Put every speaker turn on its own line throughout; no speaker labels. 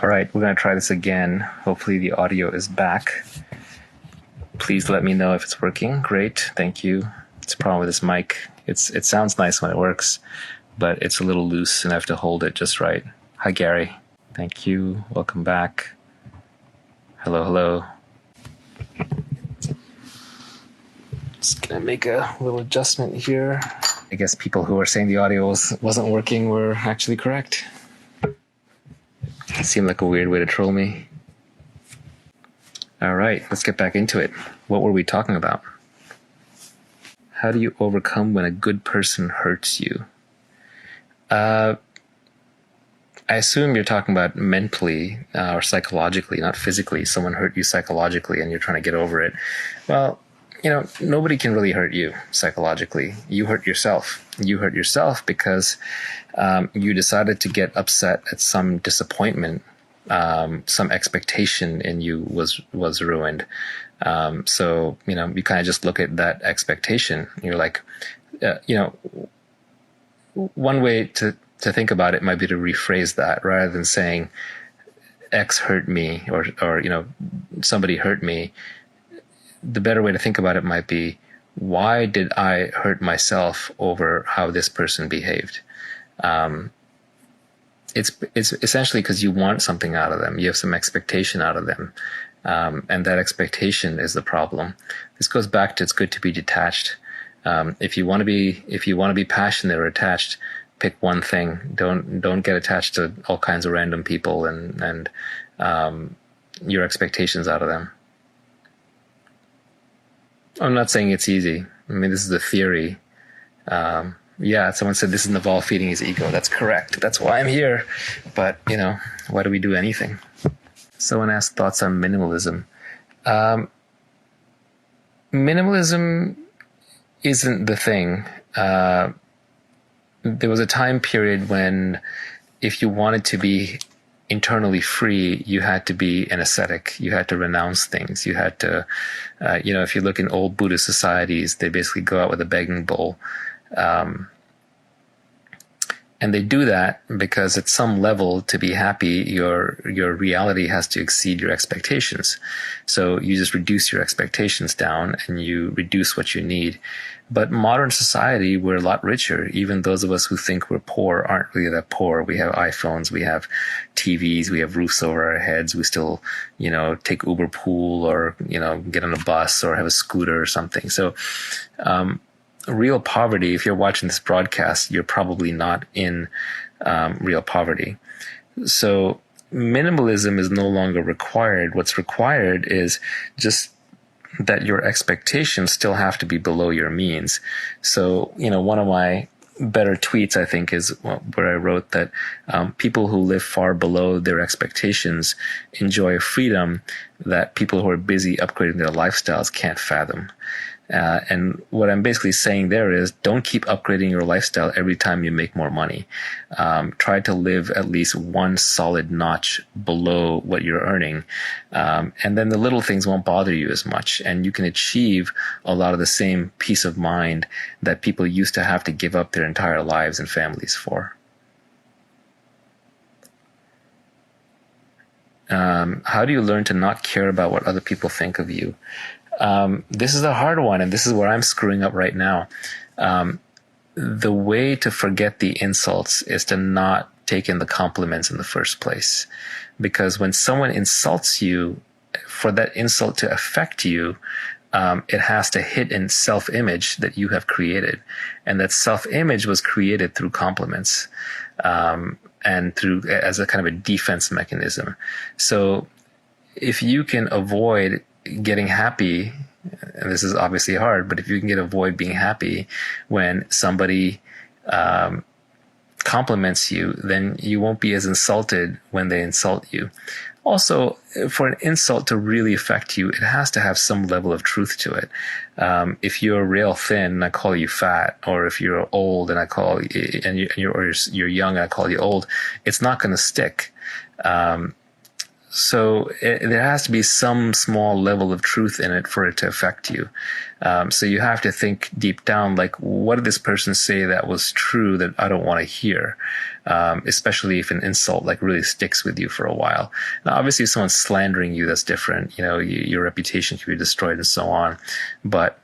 All right, we're going to try this again. Hopefully the audio is back. Please let me know if it's working. Great, thank you. It's a problem with this mic. It sounds nice when it works, but it's a little loose and I have to hold it just right. Hi, Gary. Thank you. Welcome back. Hello, hello. Just going to make a little adjustment here. I guess people who are saying the audio wasn't working were actually correct. It seemed like a weird way to troll me. All right, let's get back into it. What were we talking about? How do you overcome when a good person hurts you? I assume you're talking about mentally or psychologically, not physically. Someone hurt you psychologically and you're trying to get over it. Well, nobody can really hurt you psychologically. You hurt yourself. You hurt yourself because you decided to get upset at some disappointment, some expectation in you was ruined. So you kind of just look at that expectation. And you're like, one way to think about it might be to rephrase that rather than saying X hurt me or somebody hurt me. The better way to think about it might be, why did I hurt myself over how this person behaved? It's essentially because you want something out of them. You have some expectation out of them. And that expectation is the problem. This goes back to, it's good to be detached. If you want to be passionate or attached, pick one thing. Don't get attached to all kinds of random people and your expectations out of them. I'm not saying it's easy. I mean, this is a theory. Someone said this is Naval feeding his ego. That's correct. That's why I'm here. But, why do we do anything? Someone asked thoughts on minimalism. Minimalism isn't the thing. There was a time period when if you wanted to be internally free, you had to be an ascetic. You had to renounce things. You had to, if you look in old Buddhist societies, they basically go out with a begging bowl. And they do that because at some level, to be happy, your reality has to exceed your expectations. So you just reduce your expectations down and you reduce what you need. But modern society, we're a lot richer. Even those of us who think we're poor aren't really that poor. We have iPhones, we have TVs, we have roofs over our heads. We still, take Uber Pool or, get on a bus or have a scooter or something. So, real poverty, if you're watching this broadcast, you're probably not in real poverty. So minimalism is no longer required. What's required is just that your expectations still have to be below your means. So, one of my better tweets, I think, is where I wrote that people who live far below their expectations enjoy a freedom that people who are busy upgrading their lifestyles can't fathom. And what I'm basically saying there is, don't keep upgrading your lifestyle every time you make more money. Try to live at least one solid notch below what you're earning. And then the little things won't bother you as much. And you can achieve a lot of the same peace of mind that people used to have to give up their entire lives and families for. How do you learn to not care about what other people think of you? This is a hard one, and this is where I'm screwing up right now. The way to forget the insults is to not take in the compliments in the first place. Because when someone insults you, for that insult to affect you, it has to hit in self-image that you have created. And that self-image was created through compliments, and through as a kind of a defense mechanism. So if you can avoid getting happy, and this is obviously hard, but if you can avoid being happy when somebody compliments you, then you won't be as insulted when they insult you. Also, for an insult to really affect you, it has to have some level of truth to it. If you're real thin and I call you fat, or if you're old and I call you, you're young and I call you old, it's not going to stick. So there has to be some small level of truth in it for it to affect you. So you have to think deep down, like, what did this person say that was true that I don't want to hear? Especially if an insult like really sticks with you for a while. Now, obviously, if someone's slandering you, that's different. Your reputation can be destroyed and so on. But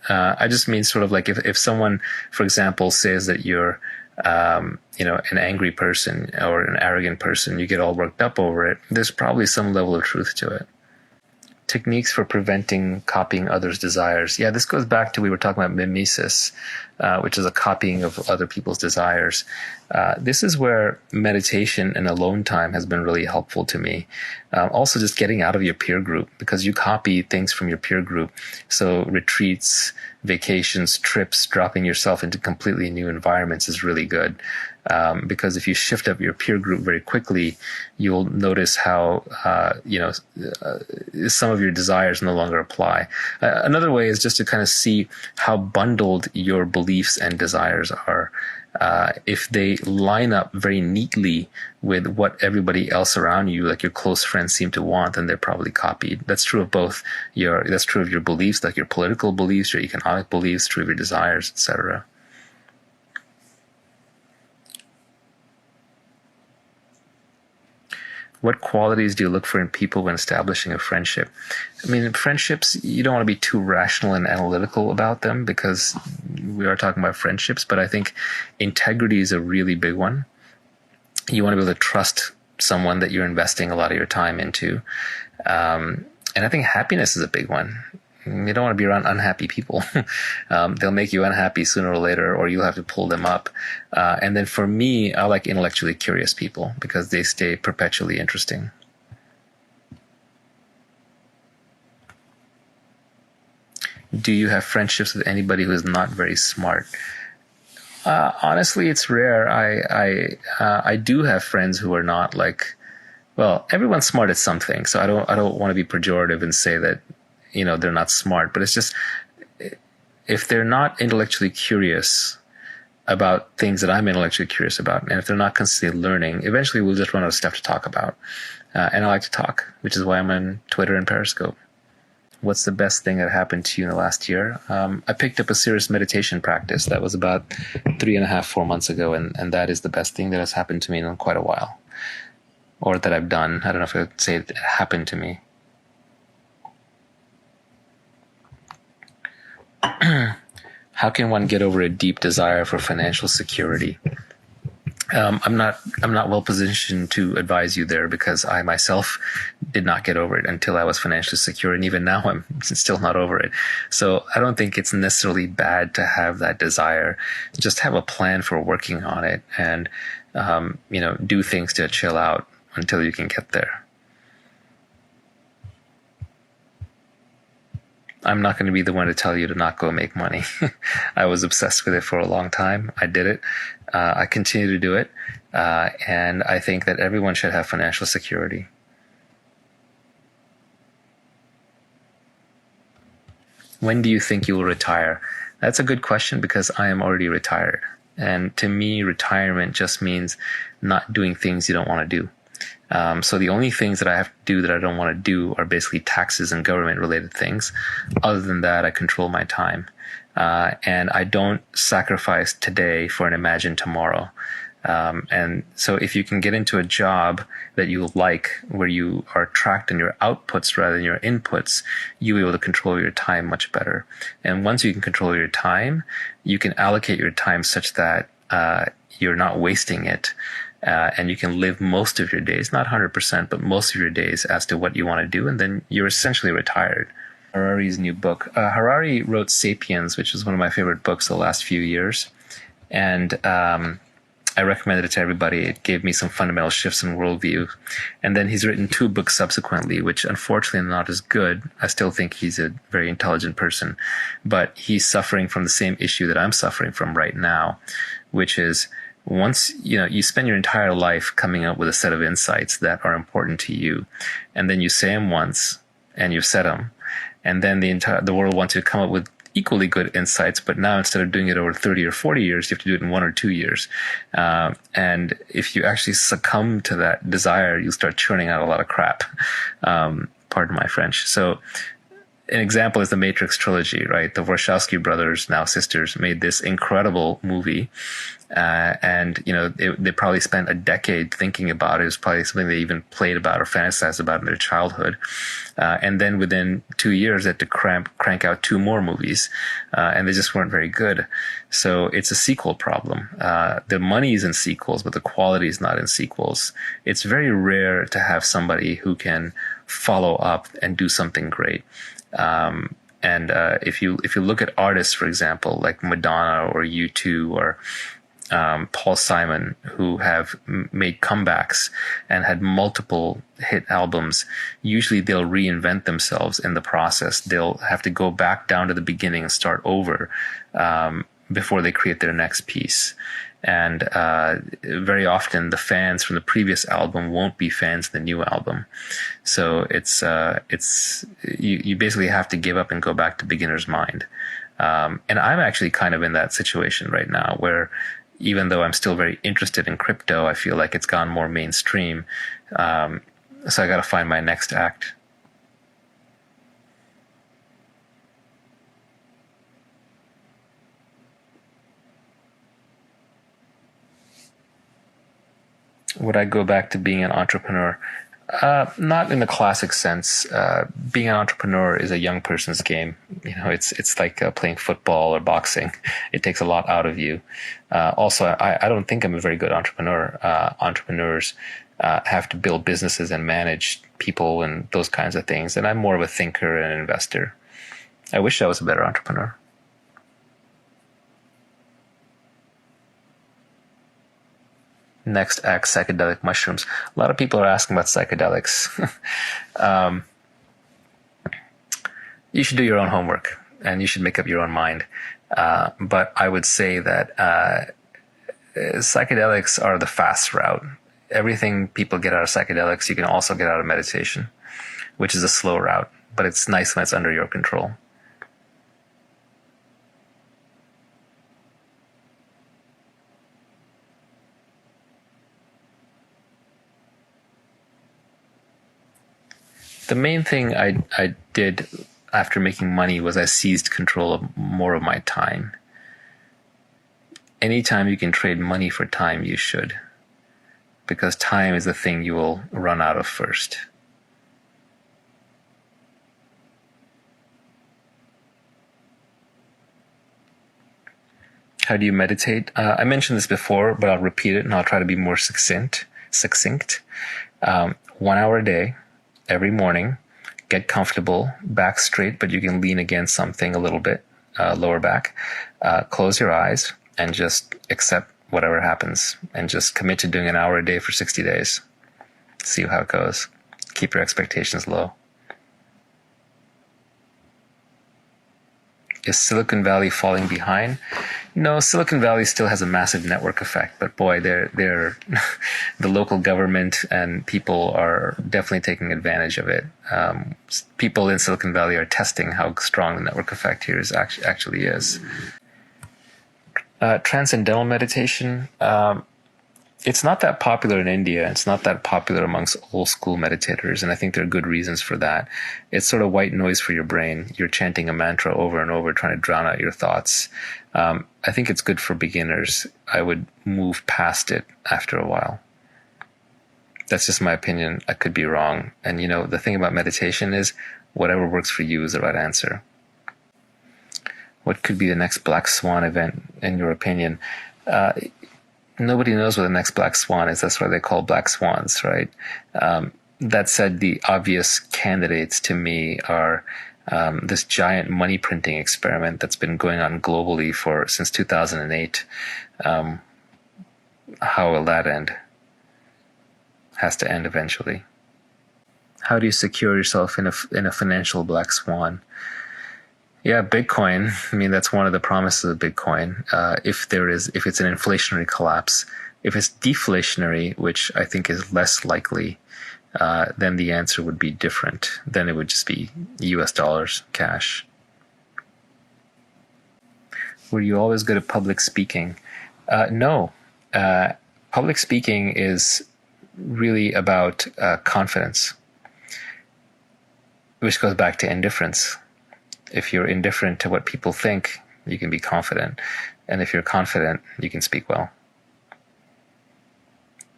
I just mean sort of like if someone, for example, says that you're an angry person or an arrogant person, you get all worked up over it, there's probably some level of truth to it. Techniques for preventing copying others' desires. Yeah, this goes back to, we were talking about mimesis, which is a copying of other people's desires. This is where meditation and alone time has been really helpful to me. Also just getting out of your peer group, because you copy things from your peer group. So retreats, vacations, trips, dropping yourself into completely new environments is really good. Because if you shift up your peer group very quickly, you'll notice how, some of your desires no longer apply. Another way is just to kind of see how bundled your beliefs and desires are. If they line up very neatly with what everybody else around you, like your close friends, seem to want, then they're probably copied. That's true of both that's true of your beliefs, like your political beliefs, your economic beliefs, true of your desires, etc. What qualities do you look for in people when establishing a friendship? I mean, friendships, you don't want to be too rational and analytical about them, because we are talking about friendships, but I think integrity is a really big one. You want to be able to trust someone that you're investing a lot of your time into. And I think happiness is a big one. You don't want to be around unhappy people. They'll make you unhappy sooner or later, or you'll have to pull them up. And then for me, I like intellectually curious people, because they stay perpetually interesting. Do you have friendships with anybody who is not very smart? Honestly, it's rare. I do have friends who are not like, well, everyone's smart at something. So I don't want to be pejorative and say that, they're not smart, but it's just, if they're not intellectually curious about things that I'm intellectually curious about, and if they're not constantly learning, eventually we'll just run out of stuff to talk about. And I like to talk, which is why I'm on Twitter and Periscope. What's the best thing that happened to you in the last year? I picked up a serious meditation practice. That was about 3.5, 4 months ago. And that is the best thing that has happened to me in quite a while, or that I've done. I don't know if I would say it happened to me. How can one get over a deep desire for financial security? I'm not well positioned to advise you there, because I myself did not get over it until I was financially secure, and even now I'm still not over it. So I don't think it's necessarily bad to have that desire. Just have a plan for working on it, and do things to chill out until you can get there. I'm not going to be the one to tell you to not go make money. I was obsessed with it for a long time. I did it. I continue to do it. And I think that everyone should have financial security. When do you think you will retire? That's a good question, because I am already retired. And to me, retirement just means not doing things you don't want to do. So the only things that I have to do that I don't want to do are basically taxes and government related things. Other than that, I control my time. And I don't sacrifice today for an imagined tomorrow. And so if you can get into a job that you like, where you are tracked in your outputs rather than your inputs, you'll be able to control your time much better. And once you can control your time, you can allocate your time such that you're not wasting it. And you can live most of your days, not 100%, but most of your days as to what you want to do. And then you're essentially retired. Harari's new book. Harari wrote Sapiens, which is one of my favorite books the last few years. And I recommended it to everybody. It gave me some fundamental shifts in worldview. And then he's written 2 books subsequently, which unfortunately are not as good. I still think he's a very intelligent person. But he's suffering from the same issue that I'm suffering from right now, which is, once you spend your entire life coming up with a set of insights that are important to you, and then you say them once and you've said them, and then the world wants you to come up with equally good insights, but now instead of doing it over 30 or 40 years, you have to do it in 1 or 2 years. And if you actually succumb to that desire, you'll start churning out a lot of crap. Pardon my French. So an example is the Matrix trilogy, right? The Wachowski brothers, now sisters, made this incredible movie. And, they probably spent a decade thinking about it. It was probably something they even played about or fantasized about in their childhood. And then within 2 years, they had to crank out 2 more movies. And they just weren't very good. So it's a sequel problem. The money is in sequels, but the quality is not in sequels. It's very rare to have somebody who can follow up and do something great. And if you look at artists, for example, like Madonna or U2 or Paul Simon, who have made comebacks and had multiple hit albums, usually they'll reinvent themselves in the process. They'll have to go back down to the beginning and start over before they create their next piece. And very often the fans from the previous album won't be fans of the new album. So you basically have to give up and go back to beginner's mind. And I'm actually kind of in that situation right now where even though I'm still very interested in crypto, I feel like it's gone more mainstream. So I got to find my next act. Would I go back to being an entrepreneur? Not in the classic sense. Being an entrepreneur is a young person's game. It's like playing football or boxing. It takes a lot out of you. Also, I don't think I'm a very good entrepreneur. Entrepreneurs have to build businesses and manage people and those kinds of things. And I'm more of a thinker and an investor. I wish I was a better entrepreneur. Next act, psychedelic mushrooms. A lot of people are asking about psychedelics. You should do your own homework and you should make up your own mind. But I would say that psychedelics are the fast route. Everything people get out of psychedelics, you can also get out of meditation, which is a slow route, but it's nice when it's under your control. The main thing I did after making money was I seized control of more of my time. Anytime you can trade money for time, you should. Because time is the thing you will run out of first. How do you meditate? I mentioned this before, but I'll repeat it and I'll try to be more succinct. 1 hour a day. Every morning, get comfortable, back straight, but you can lean against something a little bit, lower back. Close your eyes and just accept whatever happens and just commit to doing an hour a day for 60 days. See how it goes. Keep your expectations low. Is Silicon Valley falling behind? No, Silicon Valley still has a massive network effect, but boy, they're the local government and people are definitely taking advantage of it. People in Silicon Valley are testing how strong the network effect here actually is. Transcendental meditation. It's not that popular in India. It's not that popular amongst old school meditators. And I think there are good reasons for that. It's sort of white noise for your brain. You're chanting a mantra over and over, trying to drown out your thoughts. I think it's good for beginners. I would move past it after a while. That's just my opinion. I could be wrong. And the thing about meditation is whatever works for you is the right answer. What could be the next Black Swan event, in your opinion? Nobody knows what the next Black Swan is. That's why they call Black Swans, right? That said, the obvious candidates to me are this giant money printing experiment that's been going on globally since 2008. How will that end? Has to end eventually. How do you secure yourself in a financial Black Swan? Yeah, Bitcoin. I mean, that's one of the promises of Bitcoin. If it's an inflationary collapse, if it's deflationary, which I think is less likely, then the answer would be different. Then it would just be US dollars, cash. Were you always good at public speaking? No. Public speaking is really about confidence, which goes back to indifference. If you're indifferent to what people think, you can be confident. And if you're confident, you can speak well.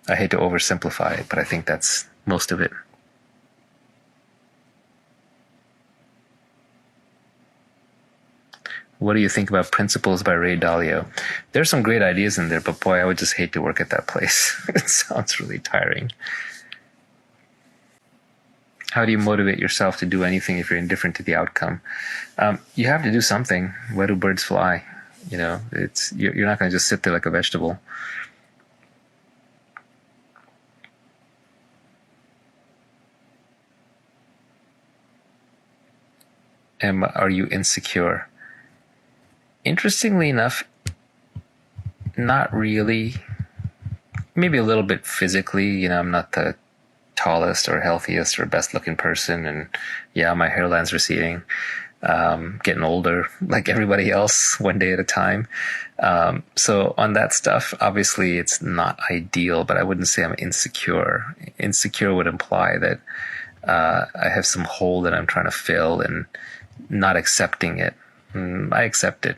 I hate to oversimplify it, but I think that's most of it. What do you think about Principles by Ray Dalio? There's some great ideas in there, but boy, I would just hate to work at that place. It sounds really tiring. How do you motivate yourself to do anything if you're indifferent to the outcome? You have to do something. Where do birds fly? You know, you're not going to just sit there like a vegetable. Are you insecure? Interestingly enough, not really. Maybe a little bit physically. You know, I'm not the tallest or healthiest or best looking person, and yeah, my hairline's receding. Getting older like everybody else, one day at a time. So on that stuff, obviously it's not ideal, but I wouldn't say I'm insecure. Insecure would imply that I have some hole that I'm trying to fill and not accepting it. I accept it.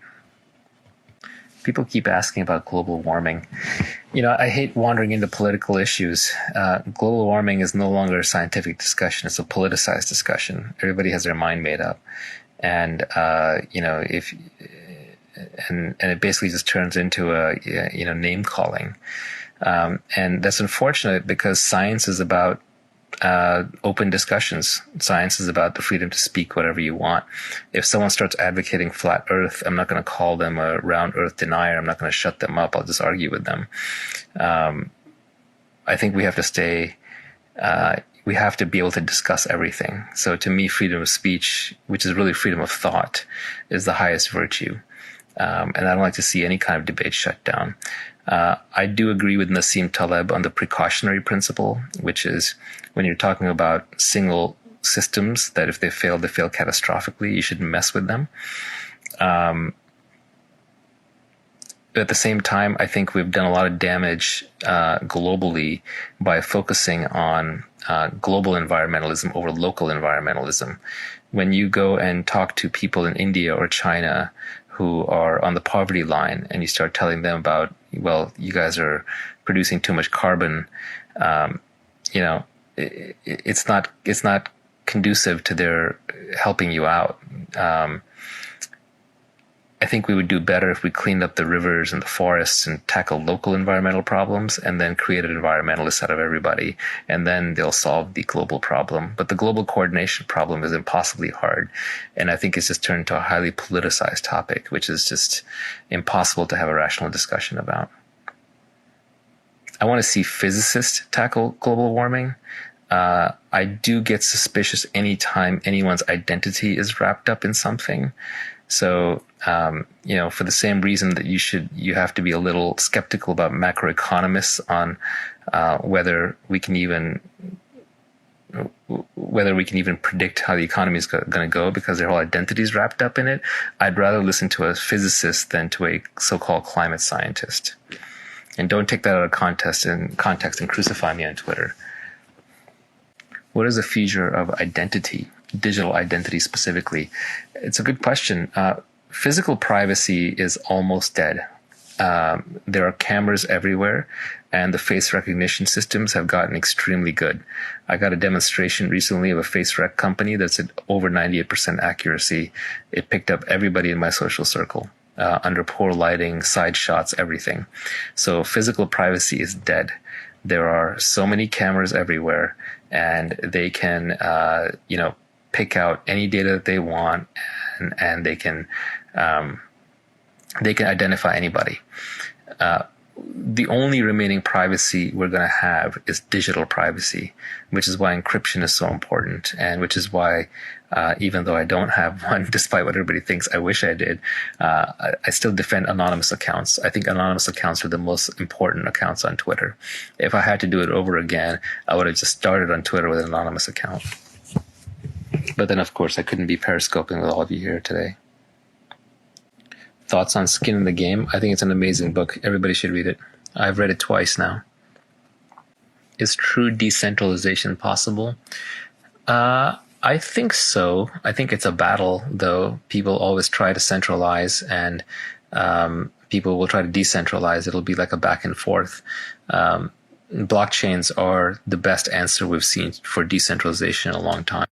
People keep asking about global warming. You know, I hate wandering into political issues. Global warming is no longer a scientific discussion. It's a politicized discussion. Everybody has their mind made up. And, you know, and it basically just turns into name calling. And that's unfortunate because science is about open discussions. Science is about the freedom to speak whatever you want. If someone starts advocating flat earth, I'm not going to call them a round earth denier. I'm not going to shut them up. I'll just argue with them. I think we have to stay, we have to be able to discuss everything. So to me, freedom of speech, which is really freedom of thought, is the highest virtue. And I don't like to see any kind of debate shut down. I do agree with Nassim Taleb on the precautionary principle, which is when you're talking about single systems, that if they fail catastrophically, you shouldn't mess with them. At the same time, I think we've done a lot of damage globally by focusing on global environmentalism over local environmentalism. When you go and talk to people in India or China who are on the poverty line and you start telling them about, well, you guys are producing too much carbon, you know, it's not conducive to their helping you out. I think we would do better if we cleaned up the rivers and the forests and tackle local environmental problems and then created environmentalists out of everybody. And then they'll solve the global problem. But the global coordination problem is impossibly hard. And I think it's just turned into a highly politicized topic, which is just impossible to have a rational discussion about. I want to see physicists tackle global warming. I do get suspicious anytime anyone's identity is wrapped up in something. So, you know, for the same reason that you have to be a little skeptical about macroeconomists on whether we can even predict how the economy is going to go because their whole identity is wrapped up in it. I'd rather listen to a physicist than to a so-called climate scientist. And don't take that out of context and crucify me on Twitter. What is the future of identity? Digital identity specifically? It's a good question. Physical privacy is almost dead. There are cameras everywhere, and the face recognition systems have gotten extremely good. I got a demonstration recently of a face rec company that's at over 98% accuracy. It picked up everybody in my social circle, under poor lighting, side shots, everything. So physical privacy is dead. There are so many cameras everywhere, and they can, pick out any data that they want, and they can identify anybody. The only remaining privacy we're going to have is digital privacy, which is why encryption is so important, and which is why, even though I don't have one, despite what everybody thinks, I wish I did, I still defend anonymous accounts. I think anonymous accounts are the most important accounts on Twitter. If I had to do it over again, I would have just started on Twitter with an anonymous account. But then, of course, I couldn't be periscoping with all of you here today. Thoughts on Skin in the Game. I think it's an amazing book. Everybody should read it. I've read it twice now. Is true decentralization possible? I think so. I think it's a battle, though. People always try to centralize, and people will try to decentralize. It'll be like a back and forth. Blockchains are the best answer we've seen for decentralization in a long time.